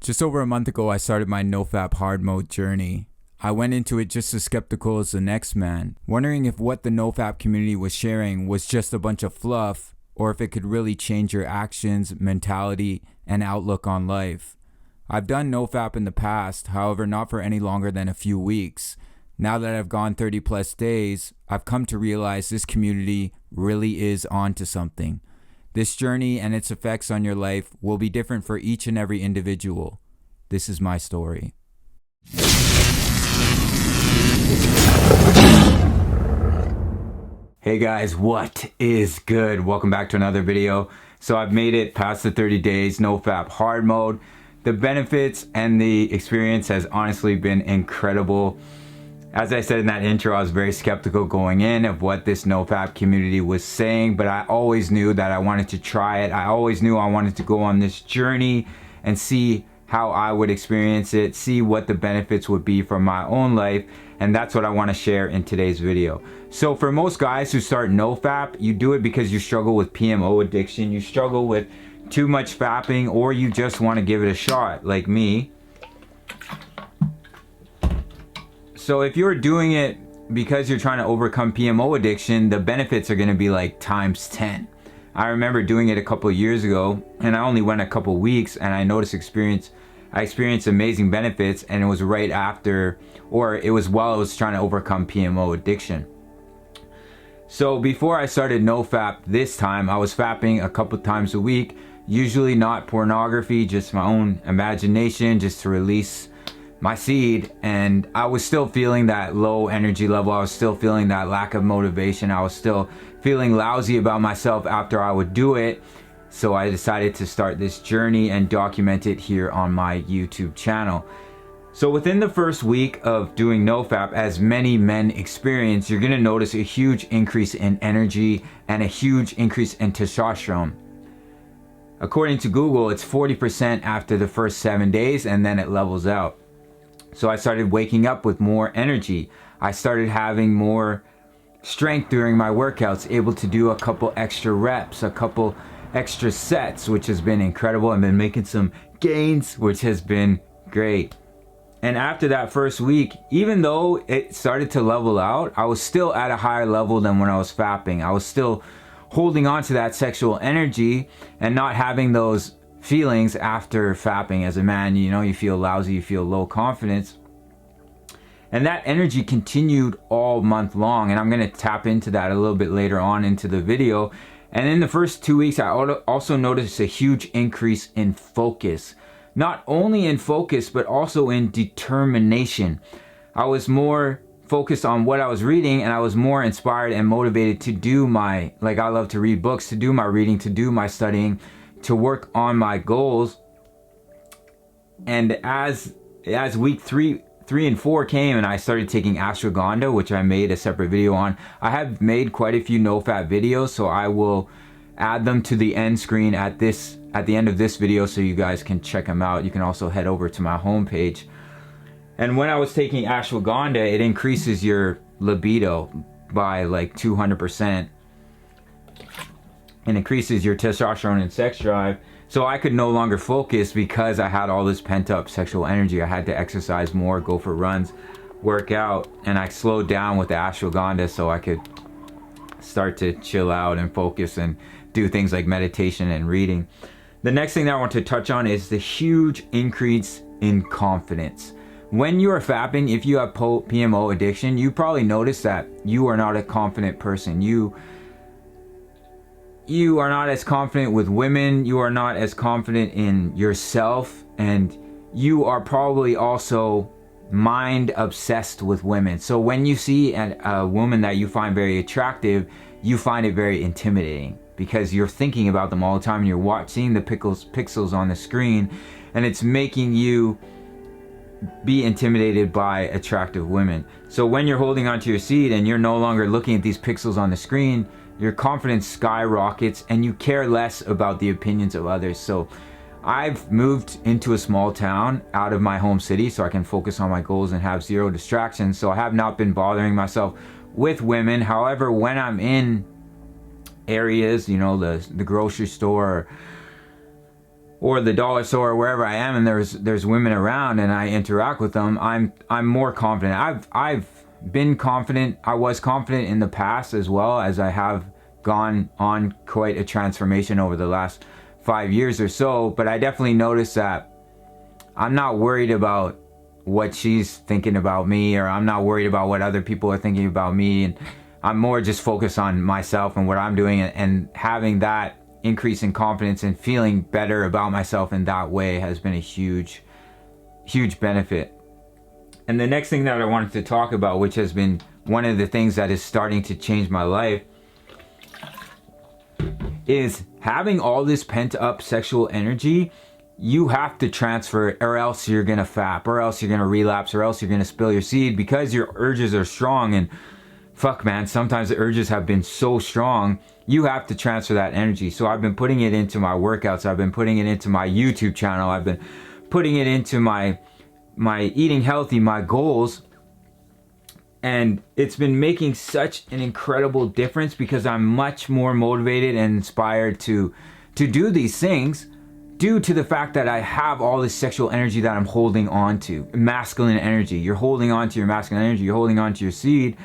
Just over a month ago, I started my NoFap hard mode journey. I went into it just as skeptical as the next man, wondering if what the NoFap community was sharing was just a bunch of fluff, or if it could really change your actions, mentality, and outlook on life. I've done NoFap in the past, however not for any longer than a few weeks. Now that I've gone 30 plus days, I've come to realize this community really is onto something. This journey and its effects on your life will be different for each and every individual. This is my story. Hey guys, what is good? Welcome back to another video. So I've made it past the 30 days, NoFap hard mode. The benefits and the experience has honestly been incredible. As I said in that intro, I was very skeptical going in of what this NoFap community was saying, but I always knew that I wanted to try it. I always knew I wanted to go on this journey and see how I would experience it, see what the benefits would be for my own life, and that's what I want to share in today's video. So for most guys who start NoFap, you do it because you struggle with PMO addiction, you struggle with too much fapping, or you just want to give it a shot, like me. So if you're doing it because you're trying to overcome PMO addiction, the benefits are going to be like times 10. I remember doing it a couple of years ago, and I only went a couple of weeks, and I experienced amazing benefits, and it was right after, or it was while I was trying to overcome PMO addiction. So before I started NoFap this time, I was fapping a couple times a week, usually not pornography, just my own imagination, just to release my seed. And I was still feeling that low energy level. I was still feeling that lack of motivation. I was still feeling lousy about myself after I would do it. So I decided to start this journey and document it here on my YouTube channel. So within the first week of doing NoFap, as many men experience, you're going to notice a huge increase in energy and a huge increase in testosterone. According to Google, it's 40% after the first 7 days, and then it levels out. So I started waking up with more energy. I started having more strength during my workouts, able to do a couple extra reps, a couple extra sets, which has been incredible. I've been making some gains, which has been great. And after that first week, even though it started to level out, I was still at a higher level than when I was fapping. I was still holding on to that sexual energy and not having those feelings after fapping. As a man, you know, you feel lousy, you feel low confidence. And that energy continued all month long, and I'm going to tap into that a little bit later on into the video. And in the first 2 weeks, I also noticed a huge increase in focus. Not only in focus, but also in determination. I was more focused on what I was reading, and I was more inspired and motivated to do my, like I love to read books, to do my reading, to do my studying, to work on my goals. And as week 3 and 4 came, and I started taking ashwagandha, which I made a separate video on. I have made quite a few NoFap videos, so I will add them to the end screen at the end of this video, so you guys can check them out. You can also head over to my homepage. And when I was taking ashwagandha, it increases your libido by like 200%. And increases your testosterone and sex drive. So I could no longer focus because I had all this pent up sexual energy. I had to exercise more, go for runs, work out, and I slowed down with the ashwagandha so I could start to chill out and focus and do things like meditation and reading. The next thing that I want to touch on is the huge increase in confidence. When you are fapping, if you have PMO addiction, you probably notice that you are not a confident person. You are not as confident with women, you are not as confident in yourself, and you are probably also mind obsessed with women. So when you see a woman that you find very attractive, you find it very intimidating because you're thinking about them all the time, and you're seeing the pixels on the screen, and it's making you be intimidated by attractive women. So when you're holding onto your seat and you're no longer looking at these pixels on the screen, your confidence skyrockets and you care less about the opinions of others. So I've moved into a small town out of my home city so I can focus on my goals and have zero distractions. So I have not been bothering myself with women. However, when I'm in areas, you know, the grocery store, or the dollar store or wherever I am, and there's women around and I interact with them, I'm more confident. I've been confident. I was confident in the past as well, as I have gone on quite a transformation over the last 5 years or so. But I definitely noticed that I'm not worried about what she's thinking about me, or I'm not worried about what other people are thinking about me, and I'm more just focused on myself and what I'm doing, and having that increase in confidence and feeling better about myself in that way has been a huge benefit. And the next thing that I wanted to talk about, which has been one of the things that is starting to change my life, is having all this pent up sexual energy. You have to transfer it, or else you're gonna fap, or else you're gonna relapse, or else you're gonna spill your seed, because your urges are strong. And fuck, man, sometimes the urges have been so strong. You have to transfer that energy. So I've been putting it into my workouts. I've been putting it into my YouTube channel. I've been putting it into my eating healthy, my goals. And it's been making such an incredible difference, because I'm much more motivated and inspired to do these things, due to the fact that I have all this sexual energy that I'm holding on to. Masculine energy. You're holding on to your masculine energy. You're holding on to your seed.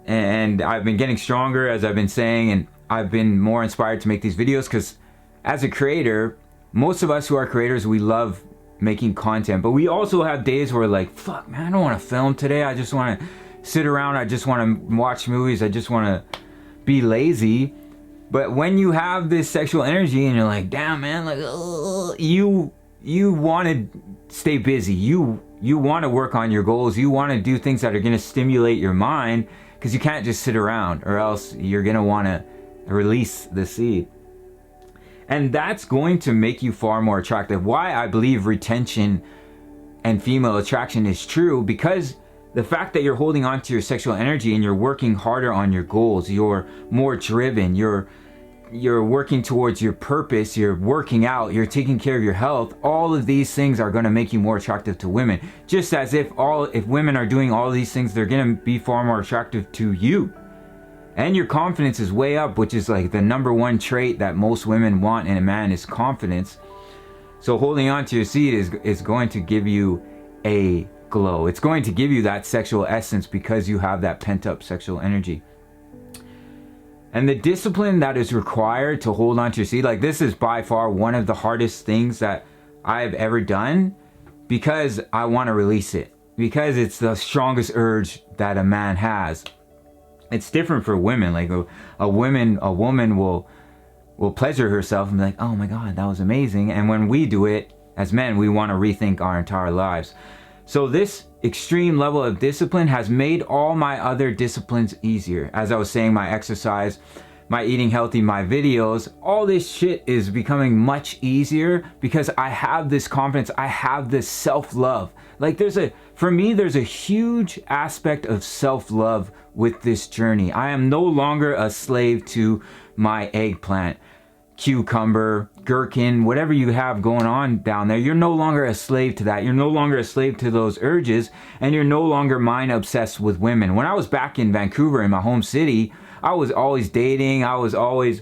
And I've been getting stronger, as I've been saying, and I've been more inspired to make these videos, because as a creator, most of us who are creators, we love making content, but we also have days where, like, fuck, man, I don't want to film today. I just want to sit around. I just want to watch movies. I just want to be lazy. But when you have this sexual energy and you're like, damn, man, like, you want to stay busy. You want to work on your goals. You want to do things that are going to stimulate your mind, because you can't just sit around, or else you're going to want to release the seed. And that's going to make you far more attractive. Why I believe retention and female attraction is true, because the fact that you're holding on to your sexual energy and you're working harder on your goals, you're more driven, you're working towards your purpose, you're working out, you're taking care of your health, all of these things are going to make you more attractive to women. Just as if women are doing all these things, they're going to be far more attractive to you. And your confidence is way up, which is like the number one trait that most women want in a man, is confidence. So holding on to your seed is going to give you a glow. It's going to give you that sexual essence, because you have that pent up sexual energy. And the discipline that is required to hold on to your seed, like, this is by far one of the hardest things that I've ever done, because I want to release it, because it's the strongest urge that a man has. It's different for women. Like a woman will pleasure herself and be like, oh my God, that was amazing. And when we do it as men, we want to rethink our entire lives. So this extreme level of discipline has made all my other disciplines easier. As I was saying, my exercise, my eating healthy, my videos, all this shit is becoming much easier, because I have this confidence. I have this self-love. Like, for me, there's a huge aspect of self-love with this journey. I am no longer a slave to my eggplant, cucumber, gherkin, whatever you have going on down there. You're no longer a slave to that. You're no longer a slave to those urges, and you're no longer mind obsessed with women. When I was back in Vancouver, in my home city, I was always dating. I was always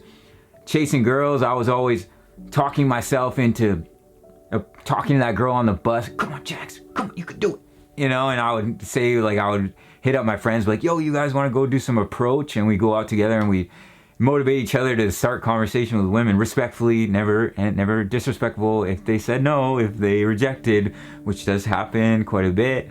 chasing girls. I was always talking myself into talking to that girl on the bus. Come on, Jax, come on, you can do it. And I would say, like, I would hit up my friends, like, yo, you guys want to go do some approach? And we go out together and we motivate each other to start conversation with women respectfully, never disrespectful. If they said no, if they rejected, which does happen quite a bit,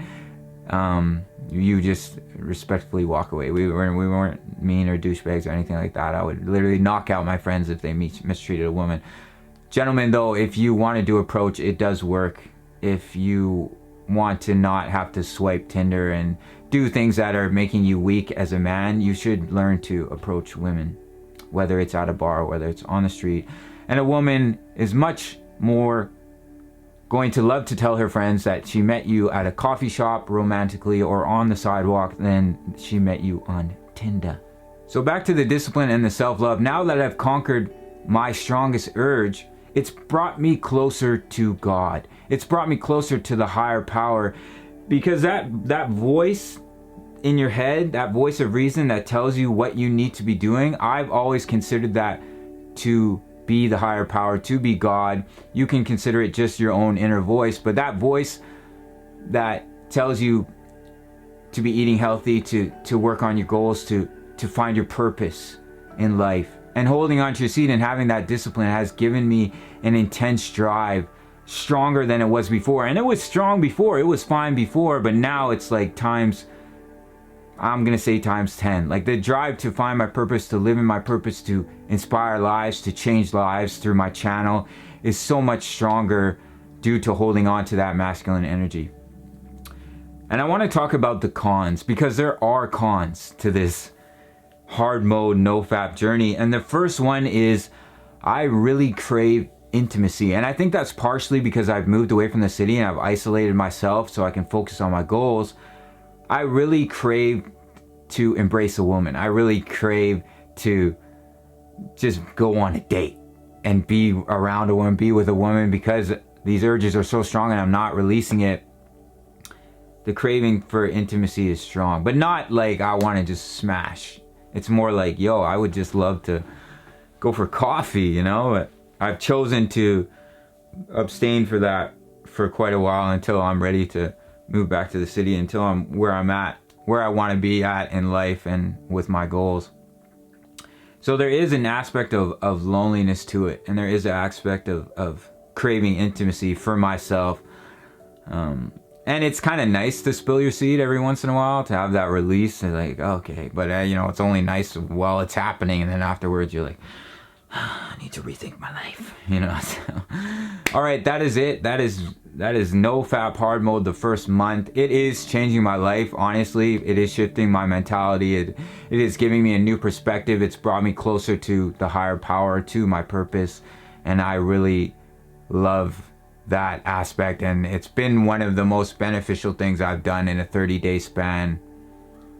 you just respectfully walk away. We weren't mean or douchebags or anything like that. I would literally knock out my friends if they mistreated a woman. Gentlemen, though, if you want to do approach, it does work. If you want to not have to swipe Tinder and do things that are making you weak as a man, you should learn to approach women, whether it's at a bar, whether it's on the street. And a woman is much more going to love to tell her friends that she met you at a coffee shop romantically or on the sidewalk than she met you on Tinder. So back to the discipline and the self-love. Now that I've conquered my strongest urge, it's brought me closer to God. It's brought me closer to the higher power, because that voice in your head, that voice of reason that tells you what you need to be doing, I've always considered that to be the higher power, to be God. You can consider it just your own inner voice, but that voice that tells you to be eating healthy, to work on your goals, to find your purpose in life, and holding on to your seed and having that discipline has given me an intense drive, stronger than it was before. And it was strong before, it was fine before, but now it's like times, I'm gonna say times 10. Like the drive to find my purpose, to live in my purpose, to inspire lives, to change lives through my channel is so much stronger due to holding on to that masculine energy. And I want to talk about the cons, because there are cons to this hard mode NoFap journey. And the first one is I really crave intimacy. And I think that's partially because I've moved away from the city and I've isolated myself so I can focus on my goals. I really crave to embrace a woman. I really crave to just go on a date and be around a woman, be with a woman, because these urges are so strong and I'm not releasing it. The craving for intimacy is strong, but not like I want to just smash. It's more like, yo, I would just love to go for coffee, you know? I've chosen to abstain for that for quite a while until I'm ready to move back to the city, until I'm where I want to be at in life and with my goals. So there is an aspect of loneliness to it, and there is an aspect of craving intimacy for myself. And it's kind of nice to spill your seed every once in a while, to have that release. And like, okay, but you know, it's only nice while it's happening, and then afterwards you're like, I need to rethink my life, you know. So, all right, that is it. That is NoFap hard mode the first month. It is changing my life, honestly. It is shifting my mentality. It is giving me a new perspective. It's brought me closer to the higher power, to my purpose, and I really love that aspect. And it's been one of the most beneficial things I've done in a 30-day span,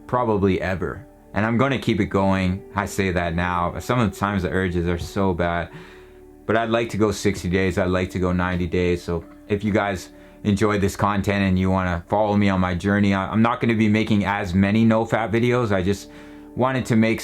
probably ever. And I'm going to keep it going. I say that now. Some of the times the urges are so bad, but I'd like to go 60 days. I'd like to go 90 days. So if you guys enjoyed this content and you want to follow me on my journey, I'm not going to be making as many NoFap videos. I just wanted to make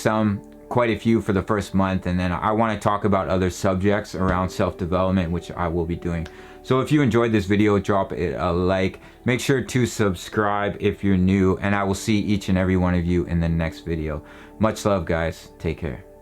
quite a few for the first month, and then I want to talk about other subjects around self-development, which I will be doing. So if you enjoyed this video, drop it a like. Make sure to subscribe if you're new, and I will see each and every one of you in the next video. Much love, guys. Take care.